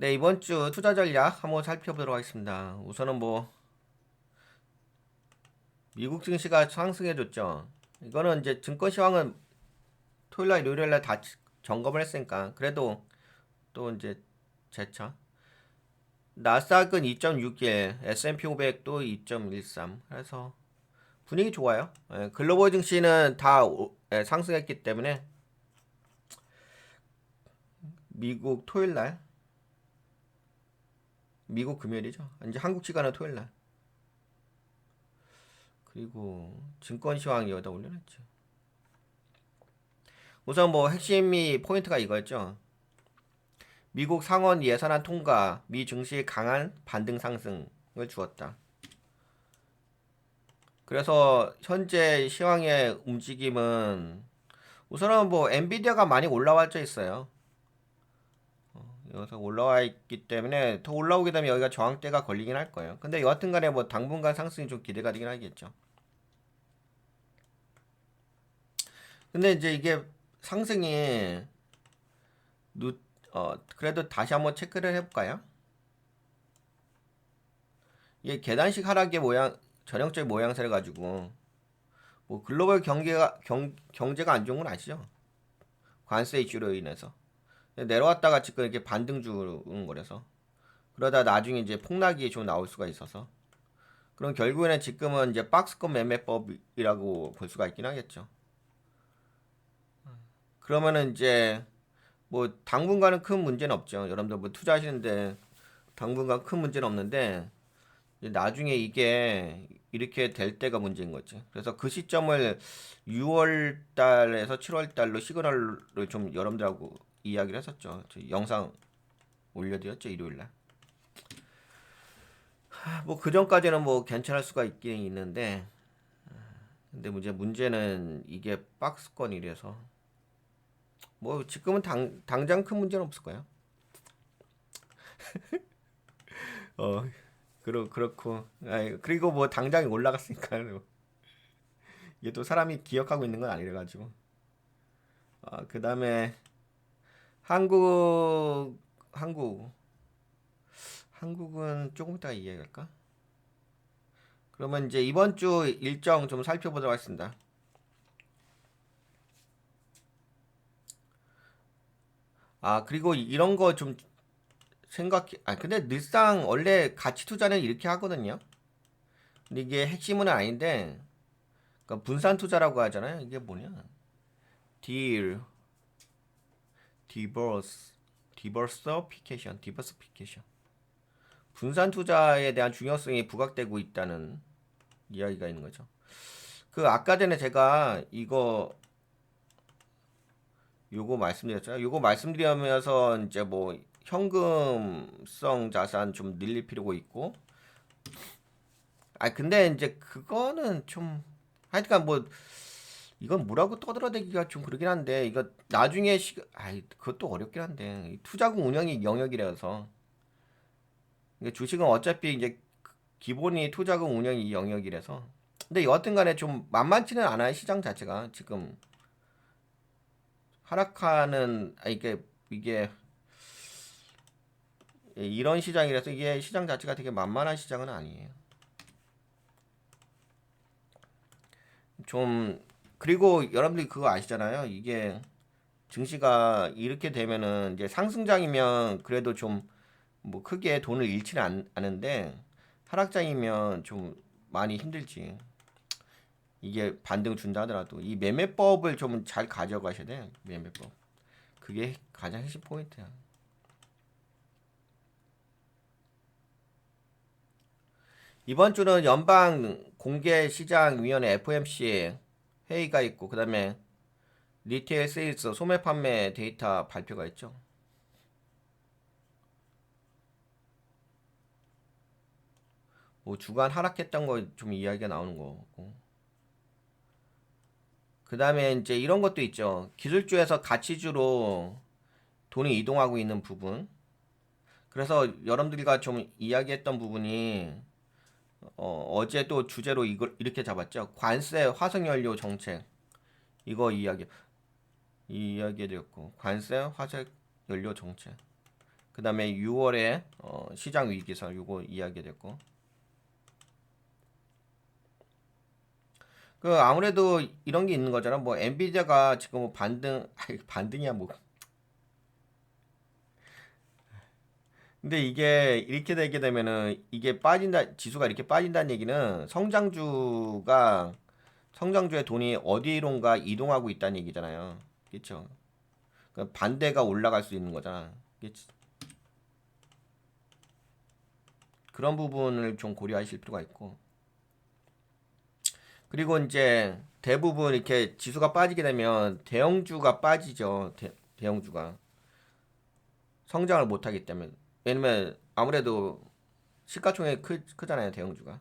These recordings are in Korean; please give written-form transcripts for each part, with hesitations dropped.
네, 이번 주 투자 전략 한번 살펴보도록 하겠습니다. 우선은 뭐 미국 증시가 상승해줬죠. 이거는 이제 증권 시황은 토요일날, 일요일날 다 점검을 했으니까 그래도 또 이제 재차 나스닥은 2.61, S&P 500도 2.13. 그래서 분위기 좋아요. 예, 글로벌 증시는 다 상승했기 때문에 미국 토요일날, 미국 금요일이죠. 이제 한국 시간은 토요일날. 그리고 증권 시황 여기다 올려놨죠. 우선 뭐 핵심이 포인트가 이거였죠. 미국 상원 예산안 통과, 미 증시 강한 반등 상승을 주었다. 그래서 현재 시황의 움직임은 우선은 뭐 엔비디아가 많이 올라와 있어요. 여기서 올라와 있기 때문에 더 올라오게 되면 여기가 저항대가 걸리긴 할 거예요. 근데 여하튼간에 뭐 당분간 상승이 좀 기대가 되긴 하겠죠. 근데 이제 이게 상승이 누, 그래도 다시 한번 체크를 해볼까요? 이게 계단식 하락의 모양, 전형적인 모양새를 가지고 뭐 글로벌 경제가 안 좋은 건 아시죠? 관세 이슈로 인해서 내려왔다가 지금 이렇게 반등 주는 거라서 그러다 나중에 이제 폭락이 좀 나올 수가 있어서 그럼 결국에는 지금은 이제 박스권 매매법이라고 볼 수가 있긴 하겠죠. 그러면은 이제 뭐 당분간은 큰 문제는 없죠. 여러분들 뭐 투자하시는데 당분간 큰 문제는 없는데 나중에 이게 이렇게 될 때가 문제인 거지. 그래서 그 시점을 6월 달에서 7월 달로 시그널을 좀 여러분들하고 이야기를 했었죠. 저 영상 올려드렸죠, 일요일 날. 뭐 그 전까지는 뭐 괜찮을 수가 있긴 있는데 근데 문제는 이게 박스권이라서 뭐 지금은 당장 큰 문제는 없을 거예요. 어, 그렇고. 그리고 뭐 당장이 올라갔으니까 이게 또 사람이 기억하고 있는 건 아니라 가지고. 그다음에 한국 한국 한국은 조금 이따 이야기할까? 그러면 이제 이번 주 일정 좀 살펴보도록 하겠습니다. 그리고 이런 거 좀 생각해. 근데 늘상 원래 가치 투자는 이렇게 하거든요. 근데 이게 핵심은 아닌데, 그러니까 분산 투자라고 하잖아요. 이게 뭐냐? 딜, 디버스, 디버스피케이션. 분산 투자에 대한 중요성이 부각되고 있다는 이야기가 있는 거죠. 그 아까 전에 제가 요거 말씀드렸잖아요. 요거 말씀드리면서 이제 뭐 현금성 자산 좀 늘릴 필요가 있고, 근데 이제 그거는 좀 하여튼간 뭐 이건 뭐라고 떠들어대기가 좀 그러긴 한데 이거 나중에 그것도 어렵긴 한데 투자금 운영이 영역이라서 이게 주식은 어차피 이제 기본이 투자금 운영이 영역이라서 근데 여하튼간에 좀 만만치는 않아요. 시장 자체가 지금 하락하는 이게 이런 시장이라서 이게 시장 자체가 되게 만만한 시장은 아니에요. 좀 그리고 여러분들이 그거 아시잖아요. 이게 증시가 이렇게 되면은 이제 상승장이면 그래도 좀 뭐 크게 돈을 잃지는 않은데 하락장이면 좀 많이 힘들지. 이게 반등 준다 하더라도 이 매매법을 좀 잘 가져가셔야 돼. 매매법. 그게 가장 핵심 포인트야. 이번 주는 연방 공개 시장 위원회 FOMC 회의가 있고 그다음에 리테일 세일스 소매 판매 데이터 발표가 있죠. 뭐 주간 하락했던 거 좀 이야기가 나오는 거고. 그 다음에 이제 이런 것도 있죠. 기술주에서 가치주로 돈이 이동하고 있는 부분. 그래서 여러분들과 좀 이야기했던 부분이 어제도 주제로 이걸 이렇게 잡았죠. 관세 화석연료 정책. 이거 이야기해드렸고 관세 화석연료 정책. 그 다음에 6월에 시장 위기설 요거 이야기됐고, 그 아무래도 이런 게 있는 거잖아. 뭐 엔비디아가 지금 뭐 반등 반등이야 뭐. 근데 이게 이렇게 되게 되면은 이게 빠진다, 지수가 이렇게 빠진다는 얘기는 성장주의 돈이 어디론가 이동하고 있다는 얘기잖아요. 그렇죠? 그 반대가 올라갈 수 있는 거잖아. 그치? 그런 부분을 좀 고려하실 필요가 있고. 그리고 이제 대부분 이렇게 지수가 빠지게 되면 대형주가 빠지죠. 대형주가 성장을 못하기 때문에. 왜냐면 아무래도 시가총액이 크잖아요. 대형주가.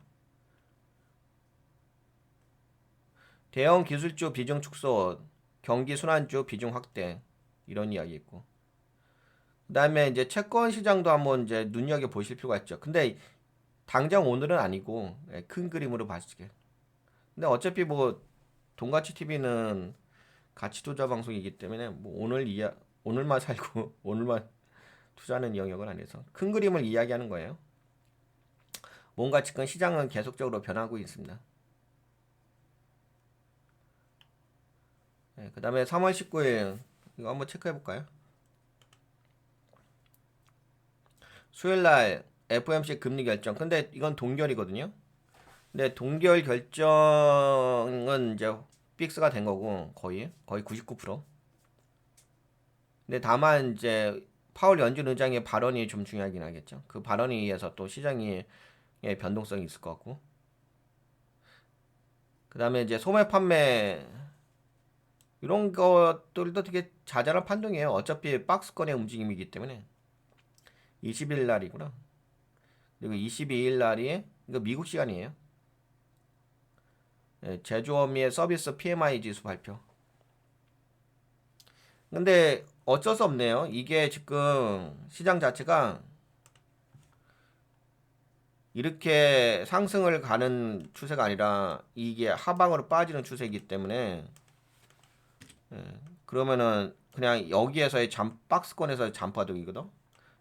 대형 기술주 비중 축소, 경기 순환주 비중 확대, 이런 이야기 있고. 그다음에 이제 채권 시장도 한번 이제 눈여겨 보실 필요가 있죠. 근데 당장 오늘은 아니고, 큰 그림으로 봤을 때. 근데 어차피 뭐 돈가치 TV는 가치 투자 방송이기 때문에 뭐 오늘만 살고 오늘만 투자하는 영역은 아니어서 큰 그림을 이야기하는 거예요. 뭔가 지금 시장은 계속적으로 변하고 있습니다. 그 다음에 3월 19일 이거 한번 체크해 볼까요? 수요일 날 FOMC 금리 결정. 근데 이건 동결이거든요. 근데 동결 결정은 이제 픽스가 된 거고, 거의 99%. 근데 다만 이제 파월 연준 의장의 발언이 좀 중요하긴 하겠죠. 그 발언에 의해서 또 시장이 변동성이 있을 것 같고. 그 다음에 이제 소매 판매 이런 것들도 되게 자잘한 판동이에요. 어차피 박스권의 움직임이기 때문에. 20일 날이구나. 그리고 22일 날이 이거 미국 시간이에요. 제조업의 서비스 PMI 지수 발표. 근데 어쩔 수 없네요. 이게 지금 시장 자체가 이렇게 상승을 가는 추세가 아니라 이게 하방으로 빠지는 추세이기 때문에, 그러면은 그냥 여기에서의 박스권에서의 잠파동이거든.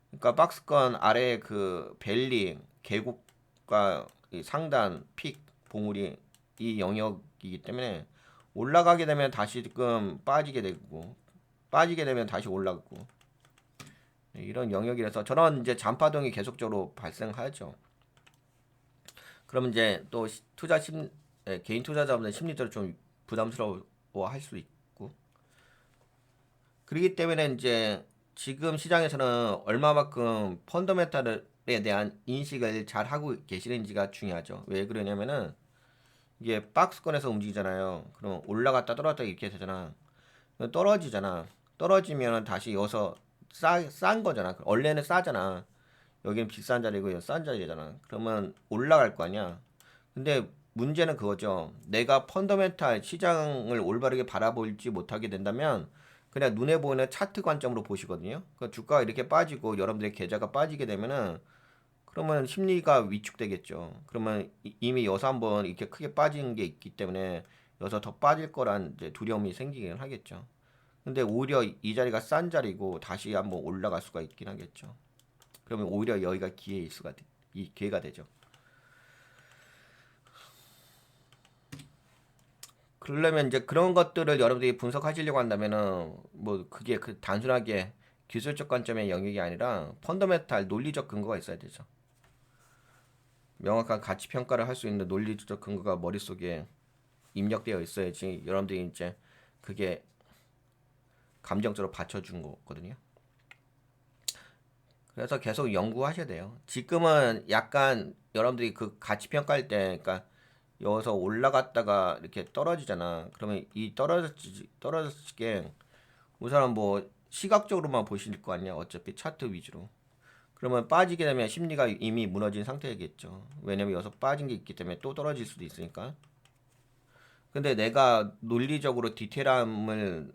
그러니까 박스권 아래 그 벨리 계곡과 이 상단 픽 봉우리 이 영역이기 때문에 올라가게 되면 다시 지금 빠지게 되고, 빠지게 되면 다시 올라가고, 이런 영역이라서 저런 이제 잔파동이 계속적으로 발생하죠. 그러면 이제 또 개인 투자자분들 심리적으로 좀 부담스러워 할 수 있고, 그렇기 때문에 이제 지금 시장에서는 얼마만큼 펀더멘탈에 대한 인식을 잘 하고 계시는지가 중요하죠. 왜 그러냐면은 이게 박스권에서 움직이잖아요. 그럼 올라갔다 떨어졌다 이렇게 되잖아. 떨어지잖아. 떨어지면 다시 여기서 싼 거잖아. 원래는 싸잖아. 여기는 비싼 자리고 여기 싼 자리잖아. 그러면 올라갈 거 아니야. 근데 문제는 그거죠. 내가 펀더멘탈 시장을 올바르게 바라보지 못하게 된다면 그냥 눈에 보이는 차트 관점으로 보시거든요. 그 주가가 이렇게 빠지고 여러분들의 계좌가 빠지게 되면은 그러면 심리가 위축되겠죠. 그러면 이미 여기서 한번 이렇게 크게 빠진 게 있기 때문에 여기서 더 빠질 거란 이제 두려움이 생기긴 하겠죠. 근데 오히려 이 자리가 싼 자리고 다시 한번 올라갈 수가 있긴 하겠죠. 그러면 오히려 여기가 이 기회가 되죠. 그러려면 이제 그런 것들을 여러분들이 분석하시려고 한다면은 뭐 그게 그 단순하게 기술적 관점의 영역이 아니라 펀더멘탈 논리적 근거가 있어야 되죠. 명확한 가치 평가를 할 수 있는 논리적 근거가 머릿속에 입력되어 있어야지 여러분들이 이제 그게 감정적으로 받쳐준 거거든요. 그래서 계속 연구하셔야 돼요. 지금은 약간 여러분들이 그 가치 평가할 때, 그러니까 여기서 올라갔다가 이렇게 떨어지잖아. 그러면 이 떨어지게 우선은 뭐 시각적으로만 보실 거 아니야. 어차피 차트 위주로. 그러면 빠지게 되면 심리가 이미 무너진 상태겠죠. 왜냐면 여기서 빠진 게 있기 때문에 또 떨어질 수도 있으니까. 근데 내가 논리적으로 디테일함을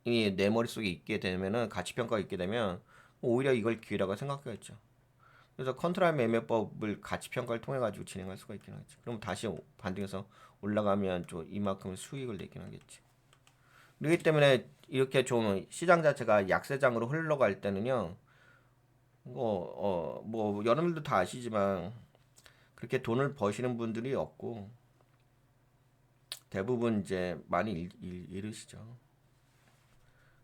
내 머릿속에 있게 되면은 가치 평가가 있게 되면 오히려 이걸 기회라고 생각하겠죠. 그래서 컨트롤 매매법을 가치 평가를 통해 가지고 진행할 수가 있긴 하겠지. 그럼 다시 반등해서 올라가면 좀 이만큼 수익을 내긴 하겠지. 그렇기 때문에 이렇게 좀 시장 자체가 약세장으로 흘러갈 때는요. 뭐 여러분들도 다 아시지만 그렇게 돈을 버시는 분들이 없고 대부분 이제 많이 잃으시죠.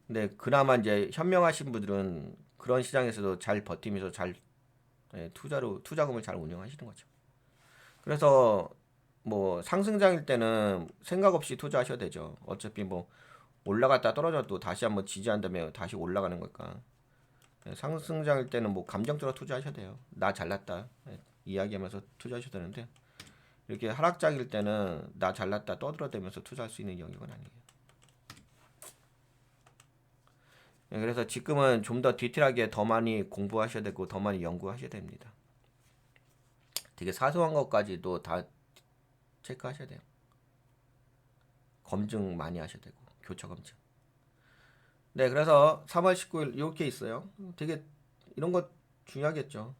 근데 그나마 이제 현명하신 분들은 그런 시장에서도 잘 버티면서 잘 투자금을 잘 운영하시는 거죠. 그래서 뭐 상승장일 때는 생각 없이 투자하셔도 되죠. 어차피 뭐 올라갔다 떨어져도 다시 한번 지지한다면 다시 올라가는 거니까. 상승장일 때는 뭐 감정적으로 투자하셔도 돼요. 나 잘났다 이야기하면서 투자하셔도 되는데 이렇게 하락장일 때는 나 잘났다 떠들어대면서 투자할 수 있는 영역은 아니에요. 그래서 지금은 좀 더 디테일하게 더 많이 공부하셔야 되고 더 많이 연구하셔야 됩니다. 되게 사소한 것까지도 다 체크하셔야 돼요. 검증 많이 하셔야 되고 교차 검증. 네, 그래서 3월 19일 이렇게 있어요. 되게 이런 거 중요하겠죠.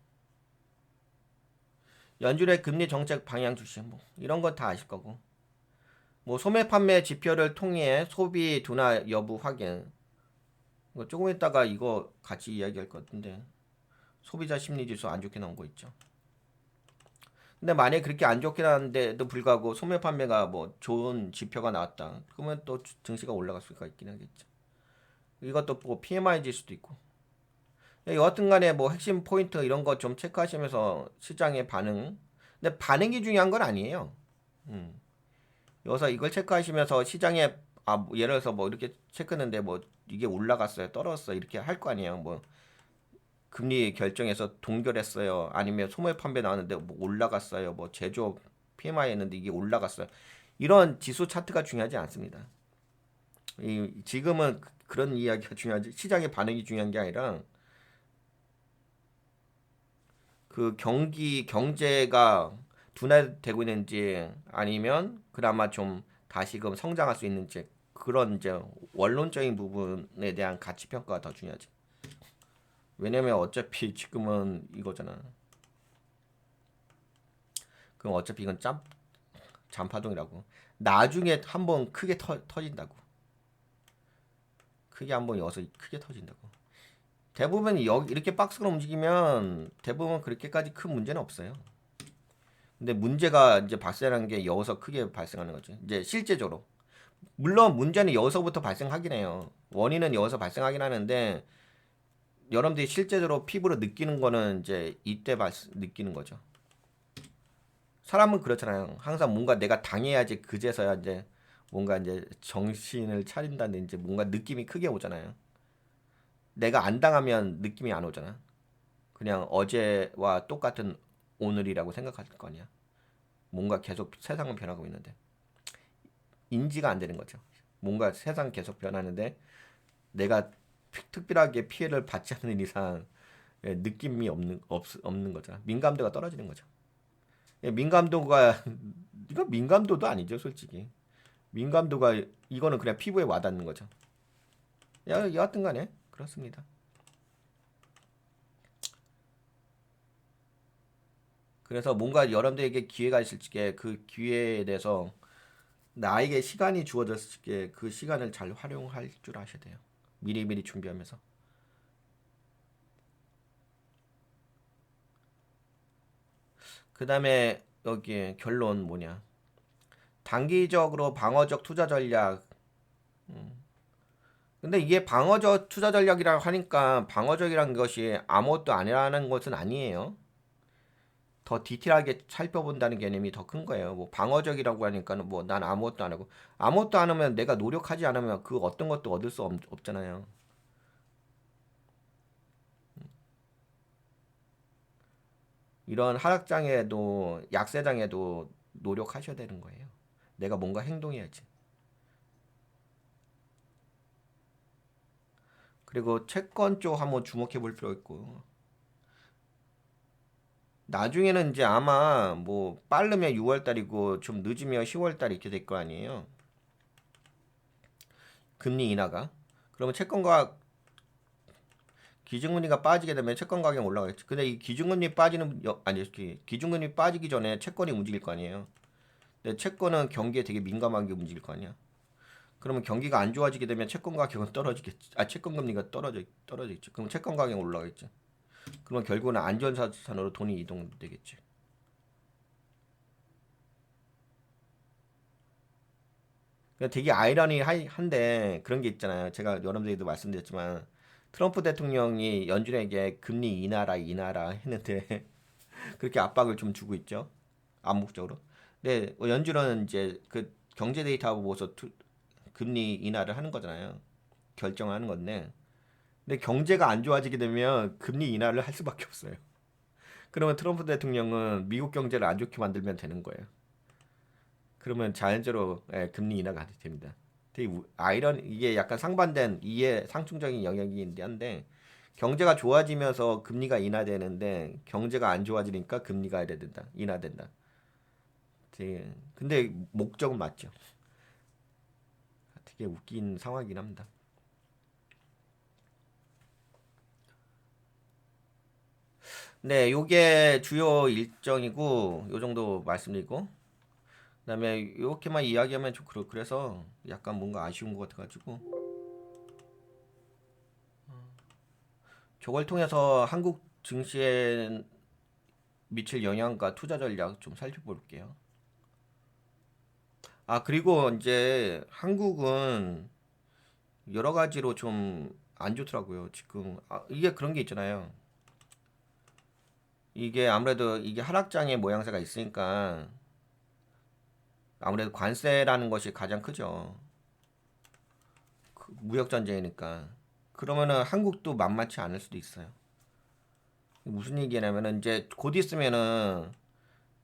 연준의 금리 정책 방향 주시 뭐 이런 건 다 아실 거고. 뭐 소매 판매 지표를 통해 소비 둔화 여부 확인. 뭐 조금 있다가 이거 같이 이야기할 것 같은데 소비자 심리 지수 안 좋게 나온 거 있죠. 근데 만약에 그렇게 안 좋게 나왔는데도 불구하고 소매 판매가 뭐 좋은 지표가 나왔다. 그러면 또 증시가 올라갈 수가 있긴 하겠죠. 이것도 뭐 PMI 지수도 있고. 여하튼 간에 뭐 핵심 포인트 이런 거 좀 체크하시면서 시장의 반응. 근데 반응이 중요한 건 아니에요. 음. 여기서 이걸 체크하시면서 시장에 뭐 예를 들어서 뭐 이렇게 체크했는데 뭐 이게 올라갔어요, 떨어졌어요 이렇게 할 거 아니에요. 뭐 금리 결정해서 동결했어요. 아니면 소매 판매 나왔는데 뭐 올라갔어요. 뭐 제조업 PMI 했는데 이게 올라갔어요. 이런 지수 차트가 중요하지 않습니다. 지금은 그런 이야기가 중요하지 시장의 반응이 중요한 게 아니라 그 경제가 둔화되고 있는지 아니면 그나마 좀 다시금 성장할 수 있는지 그런 이제 원론적인 부분에 대한 가치 평가가 더 중요하지. 왜냐면 어차피 지금은 이거잖아. 그럼 어차피 이건 잠파동이라고. 나중에 한번 크게 터진다고. 크게 한번 여기서 크게 터진다고. 대부분 여기 이렇게 박스가 움직이면 대부분 그렇게까지 큰 문제는 없어요. 근데 문제가 이제 발생하는 게 여기서 크게 발생하는 거죠. 이제 실제적으로. 물론 문제는 여기서부터 발생하긴 해요. 원인은 여기서 발생하긴 하는데 여러분들이 실제적으로 피부로 느끼는 거는 이제 이때 느끼는 거죠. 사람은 그렇잖아요. 항상 뭔가 내가 당해야지 그제서야 이제 뭔가 이제 정신을 차린다든지 뭔가 느낌이 크게 오잖아요. 내가 안 당하면 느낌이 안 오잖아. 그냥 어제와 똑같은 오늘이라고 생각할 거 아니야. 뭔가 계속 세상은 변하고 있는데 인지가 안 되는 거죠. 뭔가 세상 계속 변하는데 내가 특별하게 피해를 받지 않는 이상 느낌이 없는 거잖아. 민감도가 떨어지는 거죠. 민감도가 이거 민감도도 아니죠, 솔직히. 민감도가 이거는 그냥 피부에 와닿는 거죠. 여하튼 간에 그렇습니다. 그래서 뭔가 여러분들에게 기회가 있을 적에 그 기회에 대해서 나에게 시간이 주어졌을 적에 그 시간을 잘 활용할 줄 아셔야 돼요. 미리미리 준비하면서. 그 다음에 여기 결론 뭐냐. 단기적으로 방어적 투자 전략. 근데 이게 방어적 투자 전략이라고 하니까 방어적이라는 것이 아무것도 아니라는 것은 아니에요. 더 디테일하게 살펴본다는 개념이 더 큰 거예요. 뭐 방어적이라고 하니까는 뭐 난 아무것도 안 하고 아무것도 안 하면 내가 노력하지 않으면 그 어떤 것도 얻을 수 없잖아요. 이런 하락장에도 약세장에도 노력하셔야 되는 거예요. 내가 뭔가 행동해야지. 그리고 채권 쪽 한번 주목해 볼 필요 있고 나중에는 이제 아마 뭐 빠르면 6월 달이고 좀 늦으면 10월 달 이렇게 될 거 아니에요. 금리 인하가. 그러면 채권과 기준금리가 빠지게 되면 채권 가격이 올라가겠죠. 근데 이 기준금리 빠지는 아니 기준금리 빠지기 전에 채권이 움직일 거 아니에요. 근데 채권은 경기에 되게 민감하게 움직일 거 아니야. 그러면 경기가 안 좋아지게 되면 채권 가격은 떨어지겠지. 채권 금리가 떨어지겠지. 그럼 채권 가격은 올라가겠지. 그러면 결국은 안전자산으로 돈이 이동되겠지. 그러니까 되게 아이러니한데 그런 게 있잖아요. 제가 여러분들에게도 말씀드렸지만 트럼프 대통령이 연준에게 금리 인하라 했는데 그렇게 압박을 좀 주고 있죠. 암묵적으로. 근데 연준은 이제 그 경제 데이터 보고서 금리 인하를 하는 거잖아요. 결정하는 건데. 근데 경제가 안 좋아지게 되면 금리 인하를 할 수밖에 없어요. 그러면 트럼프 대통령은 미국 경제를 안 좋게 만들면 되는 거예요. 그러면 자연적으로 금리 인하가 됩니다. 되게 이게 약간 상반된 이해 상충적인 영역인데 한데 경제가 좋아지면서 금리가 인하되는데 경제가 안 좋아지니까 금리가 이래 된다. 인하된다. 근데 목적은 맞죠. 되게 웃긴 상황이긴 합니다. 네, 요게 주요 일정이고 요 정도 말씀드리고 그다음에 이렇게만 이야기하면 좀 그래서 약간 뭔가 아쉬운 것 같아가지고 저걸 통해서 한국 증시에 미칠 영향과 투자 전략 좀 살펴볼게요. 그리고 이제 한국은 여러 가지로 좀 안 좋더라고요. 지금 이게 그런 게 있잖아요. 이게 아무래도 이게 하락장의 모양새가 있으니까 아무래도 관세라는 것이 가장 크죠. 무역 전쟁이니까. 그러면은 한국도 만만치 않을 수도 있어요. 무슨 얘기냐면은 이제 곧 있으면은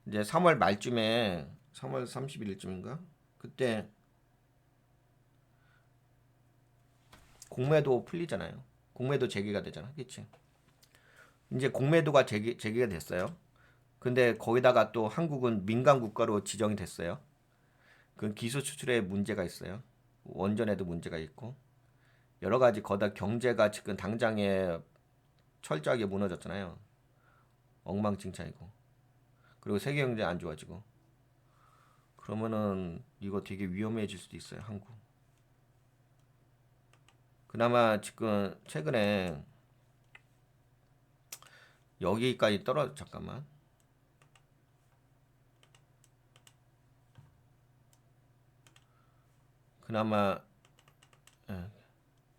이제 3월 말쯤에 3월 31일쯤인가? 그때 공매도 풀리잖아요. 공매도 재개가 되잖아. 그치? 이제 공매도가 재개가 됐어요. 근데 거기다가 또 한국은 민간 국가로 지정이 됐어요. 그 기술 수출에 문제가 있어요. 원전에도 문제가 있고 여러 가지 거다 경제가 지금 당장에 철저하게 무너졌잖아요. 엉망진창이고 그리고 세계 경제 안 좋아지고 그러면은 이거 되게 위험해질 수도 있어요. 한국. 그나마 지금 최근에 여기까지 잠깐만. 그나마 예.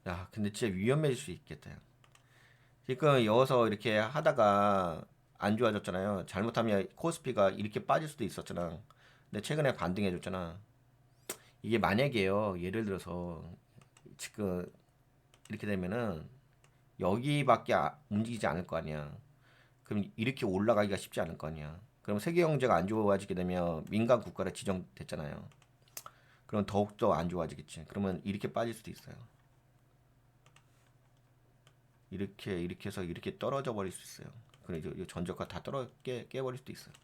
야 근데 진짜 위험해질 수 있겠다. 지금 여기서 이렇게 하다가 안 좋아졌잖아요. 잘못하면 코스피가 이렇게 빠질 수도 있었잖아. 근데 최근에 반등해줬잖아. 이게 만약에요. 예를 들어서 지금 이렇게 되면은 여기밖에 움직이지 않을 거 아니야. 그럼 이렇게 올라가기가 쉽지 않을 거 아니야. 그럼 세계 경제가 안 좋아지게 되면 민간 국가로 지정됐잖아요. 그럼 더욱더 안 좋아지겠지. 그러면 이렇게 빠질 수도 있어요. 이렇게 해서 이렇게 떨어져 버릴 수 있어요. 그래서 전저가 다 깨버릴 수도 있어요.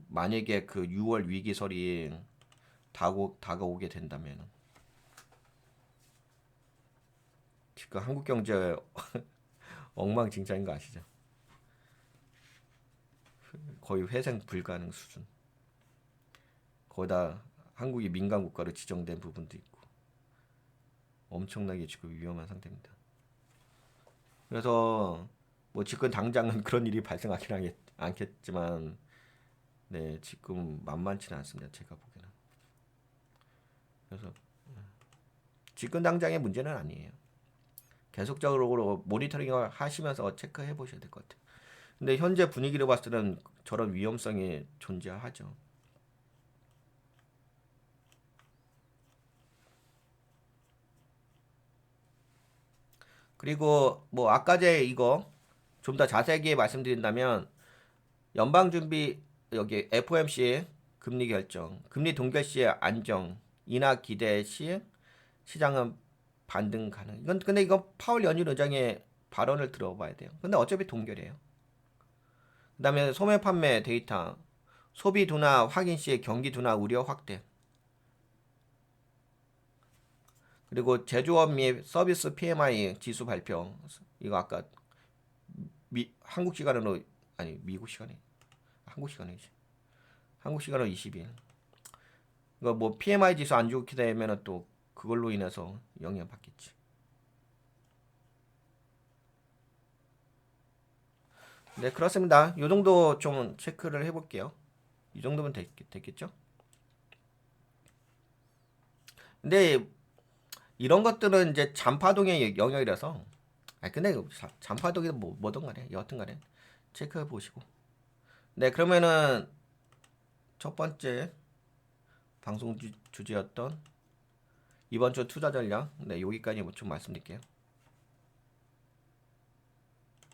만약에 그 6월 위기설이 다가오게 된다면 지금 한국 경제 엉망진창인 거 아시죠? 거의 회생 불가능 수준. 거기다 한국이 민간 국가로 지정된 부분도 있고 엄청나게 지금 위험한 상태입니다. 그래서 뭐 지금 당장은 그런 일이 발생하긴 않겠지만 네 지금 만만치는 않습니다. 제가 보기에는. 그래서 지금 당장의 문제는 아니에요. 계속적으로 모니터링을 하시면서 체크해 보셔야 될 것 같아요. 근데 현재 분위기로 봤을 때는 저런 위험성이 존재하죠. 그리고 뭐 아까 제 이거 좀 더 자세하게 말씀드린다면 연방준비 여기 FOMC 금리 결정, 금리 동결 시의 안정, 인하 기대 시 시장은 반등 가능. 이건 근데 이건 파월 연준 의장의 발언을 들어봐야 돼요. 근데 어차피 동결이에요. 그다음에 소매 판매 데이터, 소비 둔화 확인 시의 경기 둔화 우려 확대. 그리고 제조업 및 서비스 PMI 지수 발표. 이거 아까 한국 시간으로 미국 시간이 한국 시간이지. 한국 시간으로 20일. 이거 뭐 PMI 지수 안 좋게 되면은 또 그걸로 인해서 영향 받겠지. 네, 그렇습니다. 요 정도 좀 체크를 해볼게요. 이 정도면 됐겠죠? 근데 이런 것들은 이제 잔파동의 영역이라서, 아 근데 잔파동이 뭐든 간에 여하튼 간에 체크해 보시고. 네, 그러면은 첫 번째 방송 주제였던 이번 주 투자 전략, 네, 여기까지 좀 말씀드릴게요.